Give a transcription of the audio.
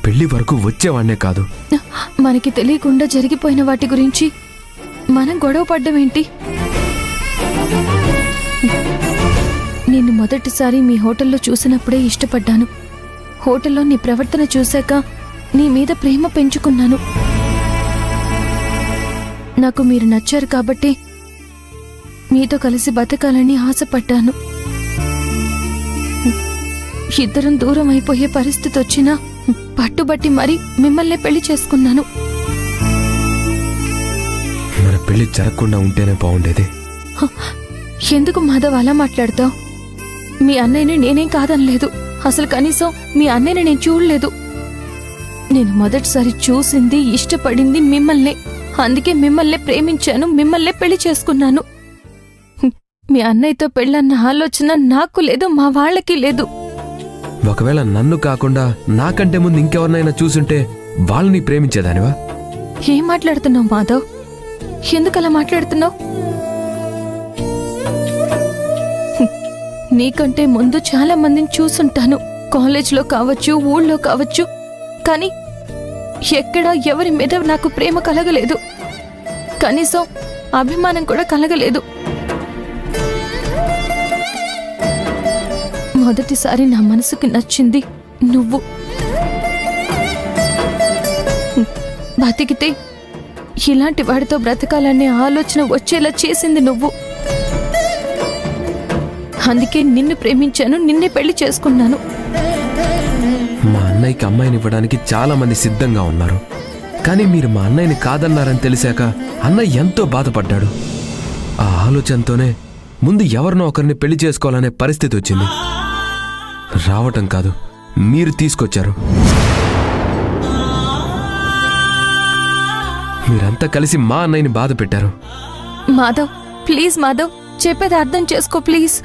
పెళ్లి వరకు వచ్చేవాణ్ణే కాదు. మనకి తెలియకుండా జరిగిపోయిన వాటి గురించి మనం గొడవ పడ్డం ఏంటి? నిన్ను మొదటిసారి మీ హోటల్లో చూసినప్పుడే ఇష్టపడ్డాను. హోటల్లో నీ ప్రవర్తన చూశాక నీ మీద ప్రేమ పెంచుకున్నాను. నాకు మీరు నచ్చారు కాబట్టి మీతో కలిసి బతకాలని ఆశపడ్డాను. ఇద్దరం దూరం అయిపోయే పరిస్థితి వచ్చినా పట్టుబట్టి మరీ మిమ్మల్ని పెళ్లి చేసుకున్నాను. మన పెళ్లి జరగకుండా ఉంటేనే బాగుండేది. ఎందుకు మాధవ్ అలా మాట్లాడతావు? మీ అన్నయ్యని నేనేం కాదనలేదు. అసలు కనీసం మీ అన్నయ్యని నేను చూడలేదు. నేను మొదటిసారి చూసింది, ఇష్టపడింది మిమ్మల్ని. అందుకే మిమ్మల్ని ప్రేమించాను, మిమ్మల్ని పెళ్లి చేసుకున్నాను. మీ అన్నయ్యతో పెళ్ళన్న ఆలోచన నాకు లేదు, మా వాళ్ళకి లేదు. ఒకవేళ నన్ను కాకుండా నాకంటే ముందు ఇంకెవరినైనా చూసుంటే వాళ్ళని ప్రేమించేదానివా? ఏం మాట్లాడుతున్నావు మాధవ్? ఎందుకలా మాట్లాడుతున్నావు? నీకంటే ముందు చాలా మందిని చూసుంటాను. కాలేజ్లో కావచ్చు, ఊళ్ళో కావచ్చు. కానీ ఎక్కడా ఎవరి మీద నాకు ప్రేమ కలగలేదు. కనీసం అభిమానం కూడా కలగలేదు. మొదటిసారి నా మనసుకు నచ్చింది నువ్వు. బతికితే ఇలాంటి వాడితో బ్రతకాలనే ఆలోచన వచ్చేలా చేసింది నువ్వు. అందుకే నిన్ను ప్రేమించాను, నిన్నే పెళ్లి చేసుకున్నాను. మా అన్నయ్యకి అమ్మాయిని ఇవ్వడానికి చాలా మంది సిద్ధంగా ఉన్నారు. కానీ మీరు మా అన్నయ్యని కాదన్నారని తెలిసాక అన్నయ్య ఎంతో బాధపడ్డాడు. ఆ ఆలోచనతోనే ముందు ఎవరినో ఒకరిని పెళ్లి చేసుకోవాలనే పరిస్థితి వచ్చింది. రావటం కాదు, మీరు తీసుకొచ్చారు. మీరంతా కలిసి మా అన్నయ్యని బాధ పెట్టారు. మాధవ్, ప్లీజ్ మాధవ్, చెప్పేది అర్థం చేసుకో ప్లీజ్.